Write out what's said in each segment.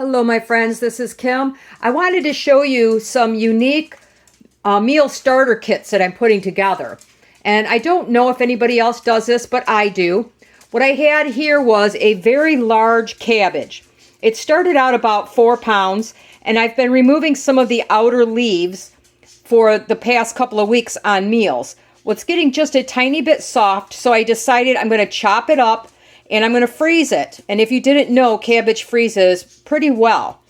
Hello, my friends. This is Kim. I wanted to show you some unique meal starter kits that I'm putting together. And I don't know if anybody else does this, but I do. What I had here was a very large cabbage. It started out about 4 pounds, and I've been removing some of the outer leaves for the past couple of weeks on meals. Well, it's getting just a tiny bit soft, so I decided I'm going to chop it up and I'm going to freeze it. And if you didn't know, cabbage freezes pretty well.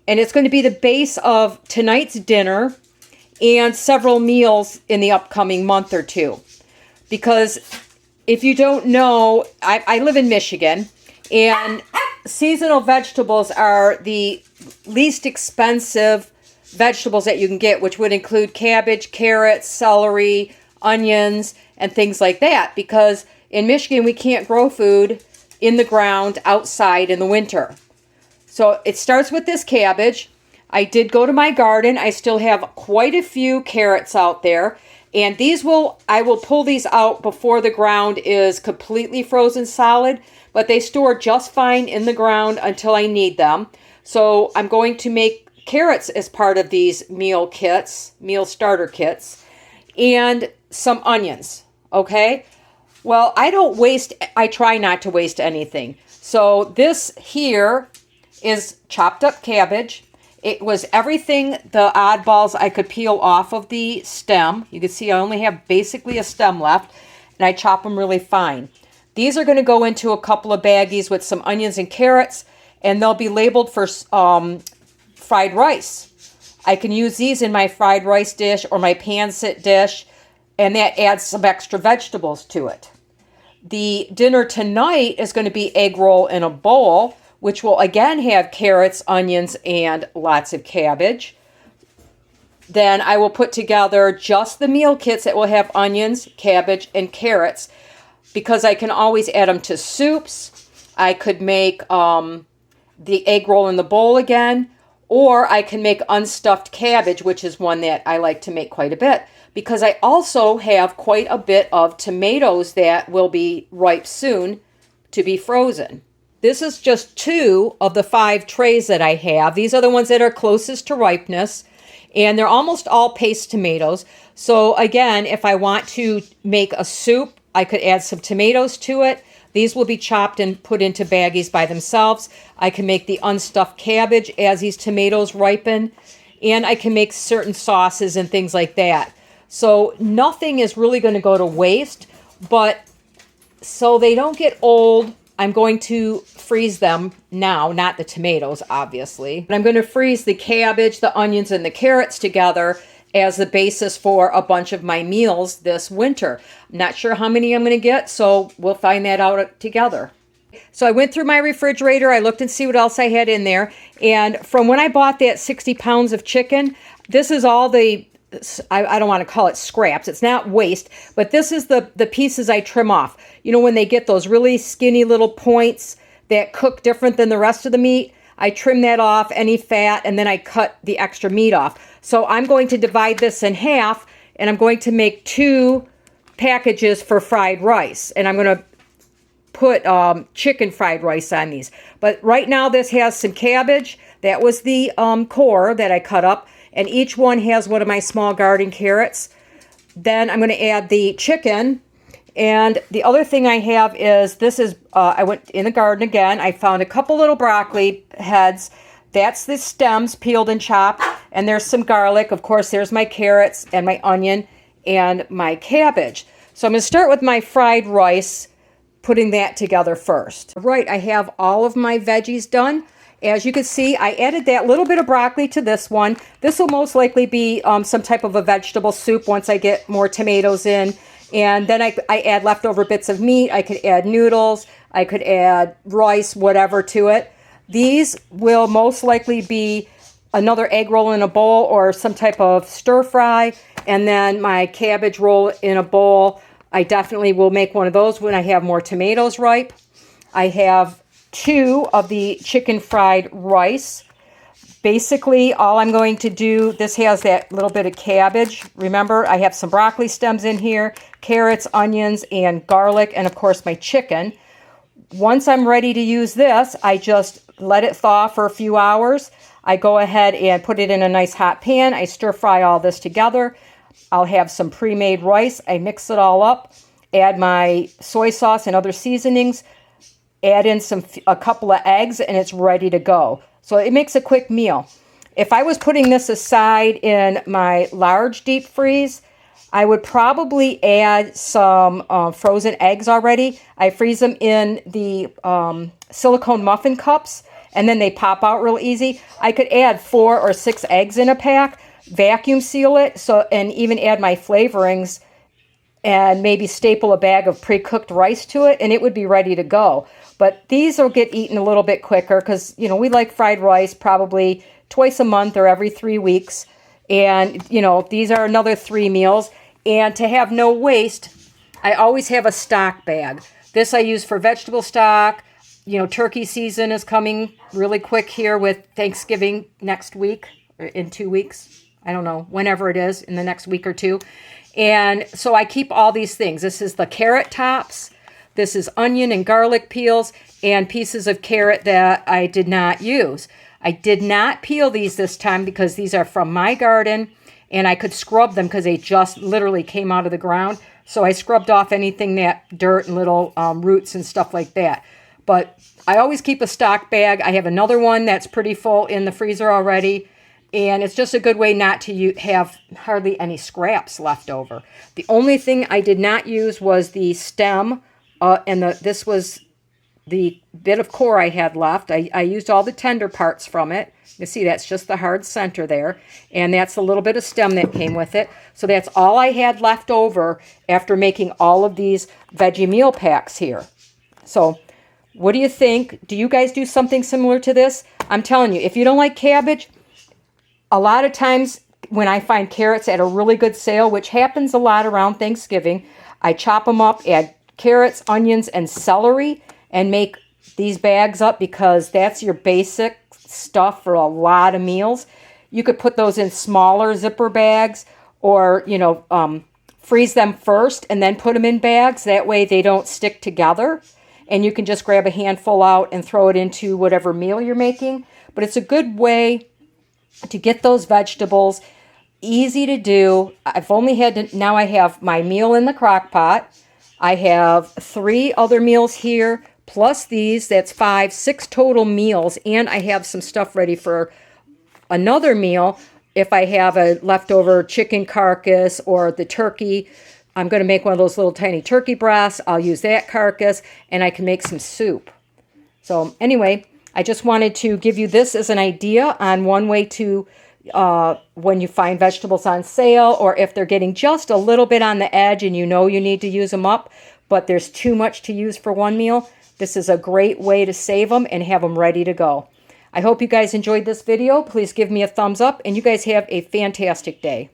And it's going to be the base of tonight's dinner and several meals in the upcoming month or two. Because if you don't know, I live in Michigan, and seasonal vegetables are the least expensive vegetables that you can get, which would include cabbage, carrots, celery, onions, and things like that. Because in Michigan, we can't grow food in the ground outside in the winter. So it starts with this cabbage. I did go to my garden. I still have quite a few carrots out there. And I will pull these out before the ground is completely frozen solid, but they store just fine in the ground until I need them. So I'm going to make carrots as part of these meal starter kits, and some onions, okay? Well, I try not to waste anything. So this here is chopped up cabbage. It was everything, the oddballs I could peel off of the stem. You can see I only have basically a stem left, and I chop them really fine. These are going to go into a couple of baggies with some onions and carrots, and they'll be labeled for fried rice. I can use these in my fried rice dish or my pan-sit dish, and that adds some extra vegetables to it. The dinner tonight is going to be egg roll in a bowl, which will again have carrots, onions, and lots of cabbage. Then I will put together just the meal kits that will have onions, cabbage, and carrots, because I can always add them to soups. I could make the egg roll in the bowl again, or I can make unstuffed cabbage, which is one that I like to make quite a bit, because I also have quite a bit of tomatoes that will be ripe soon to be frozen. This is just 2 of the 5 trays that I have. These are the ones that are closest to ripeness, and they're almost all paste tomatoes. So again, if I want to make a soup, I could add some tomatoes to it. These will be chopped and put into baggies by themselves. I can make the unstuffed cabbage as these tomatoes ripen, and I can make certain sauces and things like that. So nothing is really going to go to waste, but so they don't get old, I'm going to freeze them now, not the tomatoes, obviously. But I'm going to freeze the cabbage, the onions, and the carrots together as the basis for a bunch of my meals this winter. I'm not sure how many I'm going to get, so we'll find that out together. So I went through my refrigerator. I looked and see what else I had in there. And from when I bought that 60 pounds of chicken, this is all the, I don't want to call it scraps. It's not waste, but this is the pieces I trim off. You know, when they get those really skinny little points that cook different than the rest of the meat, I trim that off, any fat, and then I cut the extra meat off. So I'm going to divide this in half, and I'm going to make 2 packages for fried rice. And I'm going to put chicken fried rice on these. But right now this has some cabbage. That was the core that I cut up. And each one has one of my small garden carrots. Then I'm going to add the chicken. And the other thing I have is, I went in the garden again. I found a couple little broccoli heads. That's the stems peeled and chopped. And there's some garlic. Of course, there's my carrots and my onion and my cabbage. So I'm going to start with my fried rice, putting that together first. Right, I have all of my veggies done. As you can see, I added that little bit of broccoli to this one. This will most likely be some type of a vegetable soup once I get more tomatoes in. And then I add leftover bits of meat. I could add noodles. I could add rice, whatever to it. These will most likely be another egg roll in a bowl or some type of stir fry. And then my cabbage roll in a bowl. I definitely will make one of those when I have more tomatoes ripe. I have 2 of the chicken fried rice. Basically, all I'm going to do, this has that little bit of cabbage. Remember, I have some broccoli stems in here, carrots, onions, and garlic, and of course my chicken. Once I'm ready to use this, I just let it thaw for a few hours. I go ahead and put it in a nice hot pan. I stir fry all this together. I'll have some pre-made rice. I mix it all up, add my soy sauce and other seasonings, add in a couple of eggs, and it's ready to go. So it makes a quick meal. If I was putting this aside in my large deep freeze, I would probably add some frozen eggs already. I freeze them in the silicone muffin cups, and then they pop out real easy. I could add 4 or 6 eggs in a pack, vacuum seal it, and even add my flavorings and maybe staple a bag of pre-cooked rice to it, and it would be ready to go. But these will get eaten a little bit quicker because, you know, we like fried rice probably twice a month or every 3 weeks. And, you know, these are another 3 meals. And to have no waste, I always have a stock bag. This I use for vegetable stock. You know, turkey season is coming really quick here with Thanksgiving next week, or in 2 weeks. I don't know, whenever it is, in the next week or two. And so I keep all these things. This is the carrot tops. This is onion and garlic peels and pieces of carrot that I did not use. I did not peel these this time because these are from my garden. And I could scrub them because they just literally came out of the ground. So I scrubbed off anything that dirt and little roots and stuff like that. But I always keep a stock bag. I have another one that's pretty full in the freezer already. And it's just a good way not to have hardly any scraps left over. The only thing I did not use was the stem. This was the bit of core I had left. I used all the tender parts from it. You see, that's just the hard center there. And that's a little bit of stem that came with it. So that's all I had left over after making all of these veggie meal packs here. So what do you think? Do you guys do something similar to this? I'm telling you, if you don't like cabbage, a lot of times when I find carrots at a really good sale, which happens a lot around Thanksgiving, I chop them up, add carrots, onions, and celery, and make these bags up because that's your basic stuff for a lot of meals. You could put those in smaller zipper bags or, you know, freeze them first and then put them in bags. That way they don't stick together. And you can just grab a handful out and throw it into whatever meal you're making. But it's a good way to get those vegetables. Easy to do. I've only had to, now I have my meal in the crock pot. I have 3 other meals here, plus these, that's 5, 6 total meals, and I have some stuff ready for another meal. If I have a leftover chicken carcass or the turkey, I'm going to make one of those little tiny turkey breasts. I'll use that carcass, and I can make some soup. So anyway, I just wanted to give you this as an idea on one way to, when you find vegetables on sale, or if they're getting just a little bit on the edge and you know you need to use them up, but there's too much to use for one meal. This is a great way to save them and have them ready to go. I hope you guys enjoyed this video. Please give me a thumbs up, and you guys have a fantastic day.